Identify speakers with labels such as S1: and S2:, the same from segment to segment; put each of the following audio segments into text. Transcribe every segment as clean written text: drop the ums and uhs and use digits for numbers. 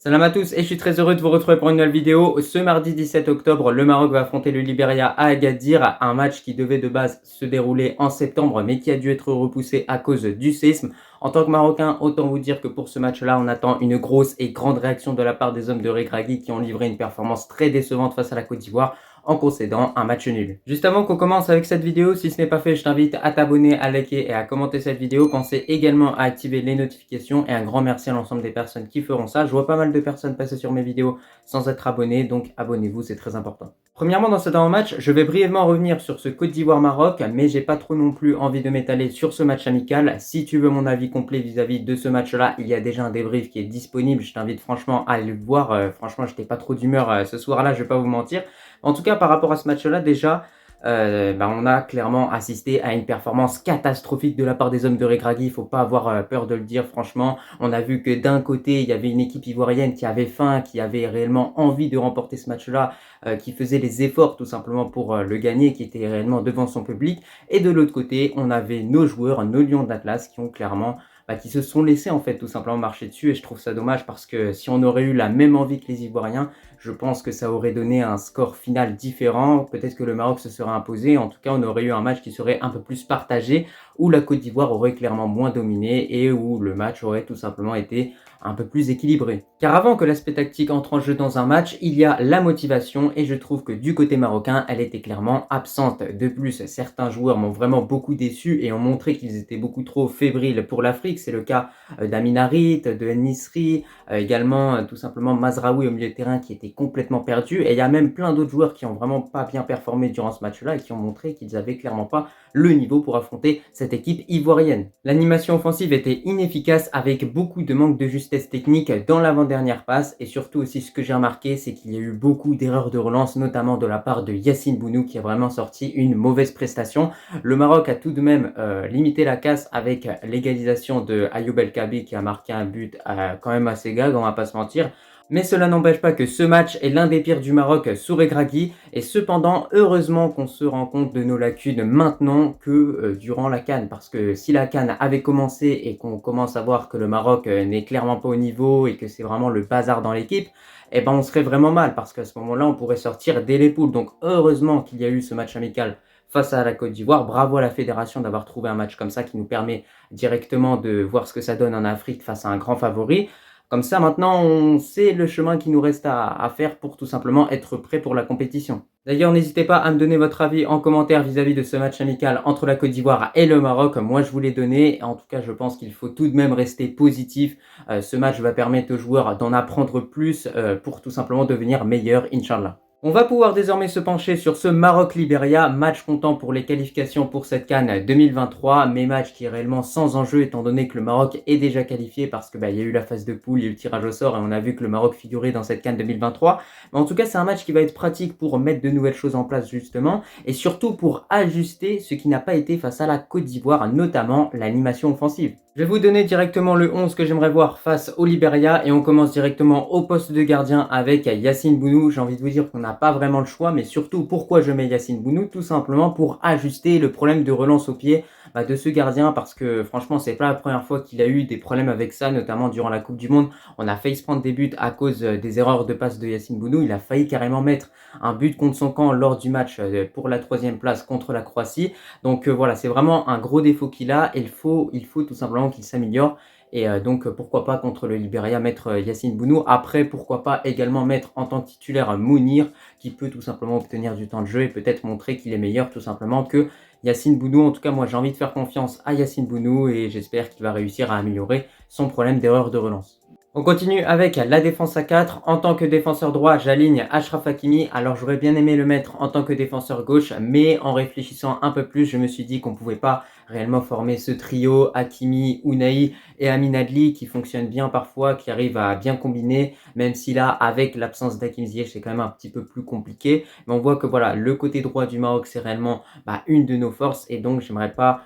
S1: Salam à tous et je suis très heureux de vous retrouver pour une nouvelle vidéo. Ce mardi 17 octobre, le Maroc va affronter le Liberia à Agadir, un match qui devait de base se dérouler en septembre mais qui a dû être repoussé à cause du séisme. En tant que Marocain, autant vous dire que pour ce match-là, on attend une grosse et grande réaction de la part des hommes de Regragui qui ont livré une performance très décevante face à la Côte d'Ivoire en concédant un match nul. Juste avant qu'on commence avec cette vidéo, si ce n'est pas fait, je t'invite à t'abonner, à liker et à commenter cette vidéo. Pensez également à activer les notifications et un grand merci à l'ensemble des personnes qui feront ça. Je vois pas mal de personnes passer sur mes vidéos sans être abonnés, donc abonnez-vous, c'est très important. Premièrement, dans cet avant-match, je vais brièvement revenir sur ce Côte d'Ivoire-Maroc, mais j'ai pas trop non plus envie de m'étaler sur ce match amical. Si tu veux mon avis complet vis-à-vis de ce match-là, il y a déjà un débrief qui est disponible. Je t'invite franchement à aller le voir. Franchement, j'étais pas trop d'humeur ce soir-là, je vais pas vous mentir. En tout cas, par rapport à ce match-là, déjà, on a clairement assisté à une performance catastrophique de la part des hommes de Regragui. Il ne faut pas avoir peur de le dire, franchement. On a vu que d'un côté, il y avait une équipe ivoirienne qui avait faim, qui avait réellement envie de remporter ce match-là, qui faisait les efforts tout simplement pour le gagner, qui était réellement devant son public. Et de l'autre côté, on avait nos joueurs, nos Lions d'Atlas, qui ont clairement qui se sont laissés en fait tout simplement marcher dessus, et je trouve ça dommage parce que si on aurait eu la même envie que les Ivoiriens, je pense que ça aurait donné un score final différent. Peut-être que le Maroc se serait imposé. En tout cas, on aurait eu un match qui serait un peu plus partagé, où la Côte d'Ivoire aurait clairement moins dominé et où le match aurait tout simplement été un peu plus équilibré. Car avant que l'aspect tactique entre en jeu dans un match, il y a la motivation et je trouve que du côté marocain, elle était clairement absente. De plus, certains joueurs m'ont vraiment beaucoup déçu et ont montré qu'ils étaient beaucoup trop fébriles pour l'Afrique. C'est le cas d'Amin Harit, de En-Nesyri, également tout simplement Mazraoui au milieu de terrain qui était complètement perdu. Et il y a même plein d'autres joueurs qui ont vraiment pas bien performé durant ce match-là et qui ont montré qu'ils avaient clairement pas le niveau pour affronter cette équipe ivoirienne. L'animation offensive était inefficace avec beaucoup de manque de justesse technique dans l'avant-dernière passe et surtout aussi ce que j'ai remarqué, c'est qu'il y a eu beaucoup d'erreurs de relance, notamment de la part de Yacine Bounou qui a vraiment sorti une mauvaise prestation. Le Maroc a tout de même limité la casse avec l'égalisation de Ayoub El Kabi qui a marqué un but quand même assez gag, on va pas se mentir. Mais cela n'empêche pas que ce match est l'un des pires du Maroc sous Regragui. Et cependant, heureusement qu'on se rend compte de nos lacunes maintenant que durant la CAN. Parce que si la CAN avait commencé et qu'on commence à voir que le Maroc n'est clairement pas au niveau et que c'est vraiment le bazar dans l'équipe, eh ben on serait vraiment mal. Parce qu'à ce moment-là, on pourrait sortir dès les poules. Donc heureusement qu'il y a eu ce match amical face à la Côte d'Ivoire. Bravo à la fédération d'avoir trouvé un match comme ça qui nous permet directement de voir ce que ça donne en Afrique face à un grand favori. Comme ça, maintenant, on sait le chemin qui nous reste à faire pour tout simplement être prêt pour la compétition. D'ailleurs, n'hésitez pas à me donner votre avis en commentaire vis-à-vis de ce match amical entre la Côte d'Ivoire et le Maroc. Moi, je vous l'ai donné. En tout cas, je pense qu'il faut tout de même rester positif. Ce match va permettre aux joueurs d'en apprendre plus pour tout simplement devenir meilleurs, Inch'Allah. On va pouvoir désormais se pencher sur ce Maroc-Libéria, match comptant pour les qualifications pour cette CAN 2023, mais match qui est réellement sans enjeu étant donné que le Maroc est déjà qualifié parce que il y a eu la phase de poule, il y a eu le tirage au sort et on a vu que le Maroc figurait dans cette CAN 2023. Mais en tout cas, c'est un match qui va être pratique pour mettre de nouvelles choses en place justement et surtout pour ajuster ce qui n'a pas été face à la Côte d'Ivoire, notamment l'animation offensive. Je vais vous donner directement le 11 que j'aimerais voir face au Liberia et on commence directement au poste de gardien avec Yacine Bounou. J'ai envie de vous dire qu'on n'a pas vraiment le choix, mais surtout pourquoi je mets Yacine Bounou? Tout simplement pour ajuster le problème de relance au pied de ce gardien parce que franchement c'est pas la première fois qu'il a eu des problèmes avec ça, notamment durant la Coupe du Monde. On a failli se prendre des buts à cause des erreurs de passe de Yacine Bounou. Il a failli carrément mettre un but contre son camp lors du match pour la 3e place contre la Croatie. Donc voilà, c'est vraiment un gros défaut qu'il a et il faut tout simplement qu'il s'améliore. Et donc pourquoi pas contre le Liberia mettre Yacine Bounou. Après pourquoi pas également mettre en tant que titulaire Mounir qui peut tout simplement obtenir du temps de jeu et peut-être montrer qu'il est meilleur tout simplement que Yacine Bounou. En tout cas moi j'ai envie de faire confiance à Yacine Bounou et j'espère qu'il va réussir à améliorer son problème d'erreur de relance. On continue avec la défense à 4. En tant que défenseur droit, j'aligne Achraf Hakimi. Alors j'aurais bien aimé le mettre en tant que défenseur gauche, mais en réfléchissant un peu plus, je me suis dit qu'on ne pouvait pas réellement former ce trio Hakimi, Ounahi et Amin Adli qui fonctionne bien parfois, qui arrive à bien combiner, même si là, avec l'absence d'Hakim Ziyech, c'est quand même un petit peu plus compliqué. Mais on voit que voilà, le côté droit du Maroc, c'est réellement une de nos forces et donc j'aimerais pas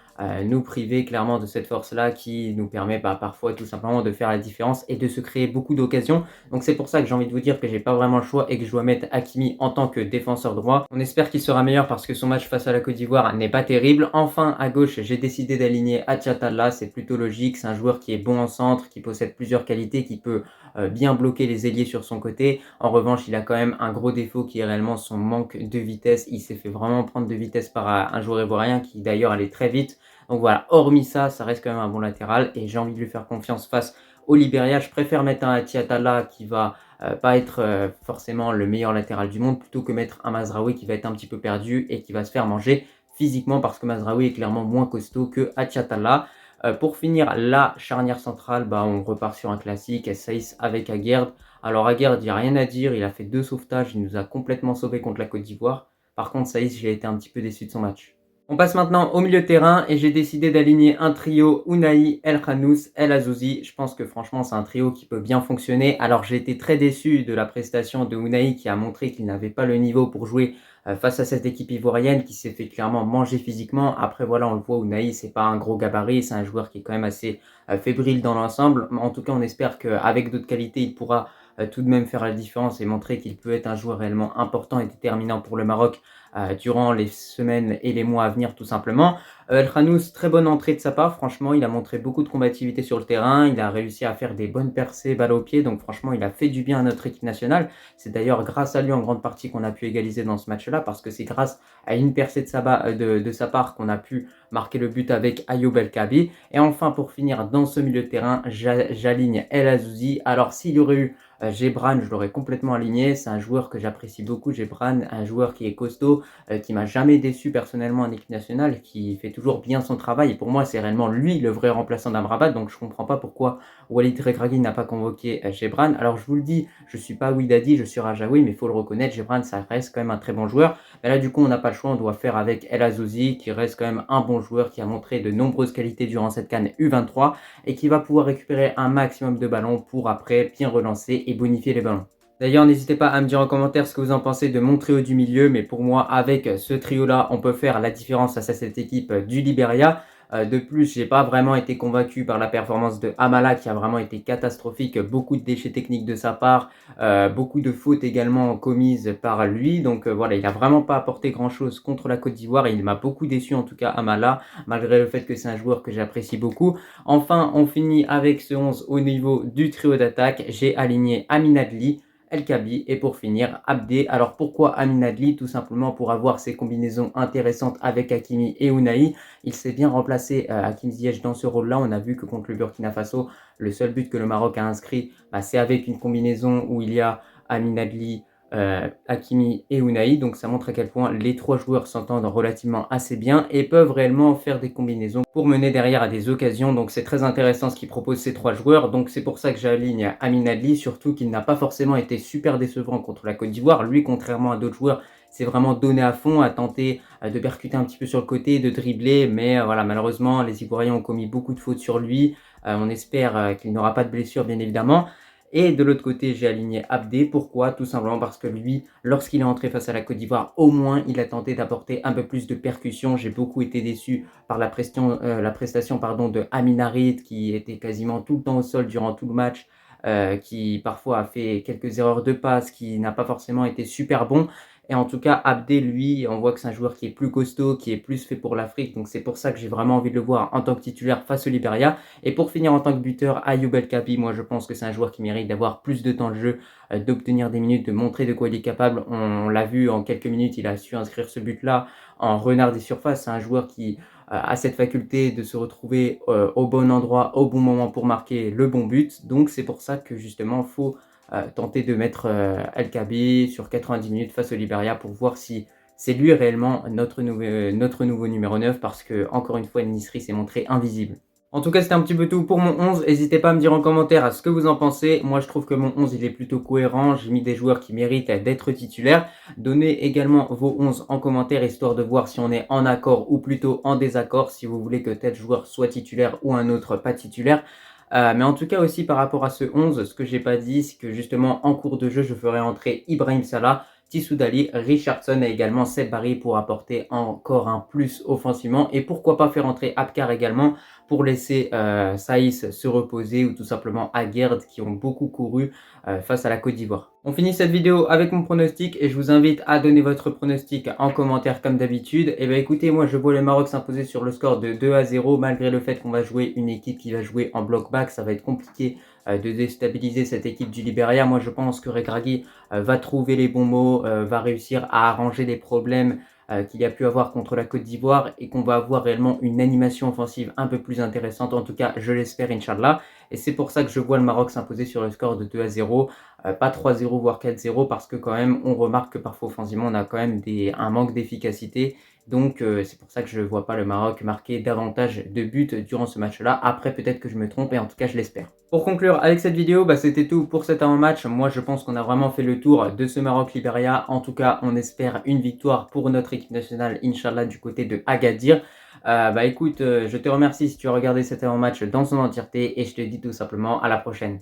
S1: nous priver clairement de cette force-là qui nous permet parfois tout simplement de faire la différence et de se créer beaucoup d'occasions. Donc c'est pour ça que j'ai envie de vous dire que j'ai pas vraiment le choix et que je dois mettre Hakimi en tant que défenseur droit. On espère qu'il sera meilleur parce que son match face à la Côte d'Ivoire n'est pas terrible. Enfin à gauche, j'ai j'ai décidé d'aligner Achiatalla, c'est plutôt logique, c'est un joueur qui est bon en centre, qui possède plusieurs qualités, qui peut bien bloquer les ailiers sur son côté. En revanche, il a quand même un gros défaut qui est réellement son manque de vitesse. Il s'est fait vraiment prendre de vitesse par un joueur ivoirien qui d'ailleurs allait très vite. Donc voilà, hormis ça, ça reste quand même un bon latéral et j'ai envie de lui faire confiance face au Liberia. Je préfère mettre un Achiatalla qui va pas être forcément le meilleur latéral du monde plutôt que mettre un Mazraoui qui va être un petit peu perdu et qui va se faire manger physiquement parce que Mazraoui est clairement moins costaud que Achiatalla. Pour finir, la charnière centrale, on repart sur un classique, Saïs avec Aguerd. Alors Aguerd, il n'y a rien à dire, il a fait 2 sauvetages, il nous a complètement sauvés contre la Côte d'Ivoire. Par contre, Saïs, j'ai été un petit peu déçu de son match. On passe maintenant au milieu de terrain et j'ai décidé d'aligner un trio Unai, El Khanous, El Azouzi. Je pense que franchement c'est un trio qui peut bien fonctionner. Alors j'ai été très déçu de la prestation de Unai qui a montré qu'il n'avait pas le niveau pour jouer face à cette équipe ivoirienne qui s'est fait clairement manger physiquement. Après voilà, on le voit, Unai c'est pas un gros gabarit, c'est un joueur qui est quand même assez fébrile dans l'ensemble. En tout cas on espère qu'avec d'autres qualités il pourra tout de même faire la différence et montrer qu'il peut être un joueur réellement important et déterminant pour le Maroc durant les semaines et les mois à venir tout simplement. El Khanous, très bonne entrée de sa part, franchement il a montré beaucoup de combativité sur le terrain, il a réussi à faire des bonnes percées balle au pied, donc franchement il a fait du bien à notre équipe nationale. C'est d'ailleurs grâce à lui en grande partie qu'on a pu égaliser dans ce match-là, parce que c'est grâce à une percée de sa part qu'on a pu marquer le but avec Ayoub El Kabi. Et enfin pour finir dans ce milieu de terrain, j'aligne El Azouzi. Alors s'il y aurait eu Gebran, je l'aurais complètement aligné. C'est un joueur que j'apprécie beaucoup, Gebran, un joueur qui est costaud, qui m'a jamais déçu personnellement en équipe nationale, qui fait toujours bien son travail. Et pour moi, c'est réellement lui le vrai remplaçant d'Amrabat. Donc je comprends pas pourquoi Walid Regragui n'a pas convoqué Gebran. Alors je vous le dis, je suis pas Ouidadi, je suis Rajaoui, mais il faut le reconnaître, Gebran, ça reste quand même un très bon joueur. Mais là, du coup, on n'a pas le choix, on doit faire avec El Azouzi, qui reste quand même un bon joueur, qui a montré de nombreuses qualités durant cette CAN U23 et qui va pouvoir récupérer un maximum de ballons pour après bien relancer et bonifier les ballons. D'ailleurs, n'hésitez pas à me dire en commentaire ce que vous en pensez de mon trio du milieu, mais pour moi, avec ce trio-là, on peut faire la différence face à cette équipe du Liberia. De plus, j'ai pas vraiment été convaincu par la performance de Amala qui a vraiment été catastrophique. Beaucoup de déchets techniques de sa part, beaucoup de fautes également commises par lui. Donc voilà, il a vraiment pas apporté grand-chose contre la Côte d'Ivoire et il m'a beaucoup déçu en tout cas Amala, malgré le fait que c'est un joueur que j'apprécie beaucoup. Enfin, on finit avec ce 11 au niveau du trio d'attaque. J'ai aligné Amin Adli, El Kabi et pour finir Abdé. Alors pourquoi Amin Adli? Tout simplement pour avoir ces combinaisons intéressantes avec Hakimi et Unai. Il s'est bien remplacé Hakim Ziyech dans ce rôle-là. On a vu que contre le Burkina Faso, le seul but que le Maroc a inscrit, c'est avec une combinaison où il y a Amin Adli, Hakimi et Unai. Donc ça montre à quel point les trois joueurs s'entendent relativement assez bien et peuvent réellement faire des combinaisons pour mener derrière à des occasions. Donc c'est très intéressant ce qu'ils proposent ces trois joueurs. Donc c'est pour ça que j'aligne Amin Adli, surtout qu'il n'a pas forcément été super décevant contre la Côte d'Ivoire. Lui, contrairement à d'autres joueurs, c'est vraiment donné à fond, à tenter de percuter un petit peu sur le côté, de dribbler. Mais voilà, malheureusement, les Ivoiriens ont commis beaucoup de fautes sur lui. On espère qu'il n'aura pas de blessure, bien évidemment. Et de l'autre côté, j'ai aligné Abdé. Pourquoi? Tout simplement parce que lui, lorsqu'il est entré face à la Côte d'Ivoire, au moins, il a tenté d'apporter un peu plus de percussion. J'ai beaucoup été déçu par la prestation de Amin Harit, qui était quasiment tout le temps au sol durant tout le match, qui parfois a fait quelques erreurs de passe, qui n'a pas forcément été super bon. Et en tout cas, Abdé, lui, on voit que c'est un joueur qui est plus costaud, qui est plus fait pour l'Afrique. Donc c'est pour ça que j'ai vraiment envie de le voir en tant que titulaire face au Liberia. Et pour finir en tant que buteur, Ayoub El Kabi, moi je pense que c'est un joueur qui mérite d'avoir plus de temps de jeu, d'obtenir des minutes, de montrer de quoi il est capable. On l'a vu en quelques minutes, il a su inscrire ce but-là en renard des surfaces. C'est un joueur qui a cette faculté de se retrouver au bon endroit, au bon moment pour marquer le bon but. Donc c'est pour ça que justement, il faut tenter de mettre El Kabi sur 90 minutes face au Liberia pour voir si c'est lui réellement notre nouveau numéro 9 parce que, encore une fois, Nisri s'est montré invisible. En tout cas, c'était un petit peu tout pour mon 11. N'hésitez pas à me dire en commentaire ce que vous en pensez. Moi, je trouve que mon 11, il est plutôt cohérent. J'ai mis des joueurs qui méritent d'être titulaires. Donnez également vos 11 en commentaire, histoire de voir si on est en accord ou plutôt en désaccord, si vous voulez que tel joueur soit titulaire ou un autre pas titulaire. Mais en tout cas aussi par rapport à ce 11, ce que j'ai pas dit, c'est que justement en cours de jeu, je ferai entrer Ibrahim Salah, Tissou Dali, Richardson et également Seb Barry pour apporter encore un plus offensivement. Et pourquoi pas faire entrer Abkar également pour laisser Saïs se reposer ou tout simplement Aguerd qui ont beaucoup couru face à la Côte d'Ivoire. On finit cette vidéo avec mon pronostic et je vous invite à donner votre pronostic en commentaire comme d'habitude. Et bien écoutez, moi je vois le Maroc s'imposer sur le score de 2-0 malgré le fait qu'on va jouer une équipe qui va jouer en bloc back. Ça va être compliqué de déstabiliser cette équipe du Libéria. Moi je pense que Regragui va trouver les bons mots, va réussir à arranger les problèmes qu'il y a pu avoir contre la Côte d'Ivoire et qu'on va avoir réellement une animation offensive un peu plus intéressante. En tout cas, je l'espère, Inch'Allah. Et c'est pour ça que je vois le Maroc s'imposer sur le score de 2-0, pas 3-0 voire 4-0 parce que quand même, on remarque que parfois offensivement, on a quand même un manque d'efficacité. Donc c'est pour ça que je ne vois pas le Maroc marquer davantage de buts durant ce match-là. Après, peut-être que je me trompe et en tout cas, je l'espère. Pour conclure avec cette vidéo, c'était tout pour cet avant-match. Moi, je pense qu'on a vraiment fait le tour de ce Maroc-Libéria. En tout cas, on espère une victoire pour notre équipe nationale, Inch'Allah, du côté de Agadir. Écoute, je te remercie si tu as regardé cet avant-match dans son entièreté et je te dis tout simplement à la prochaine.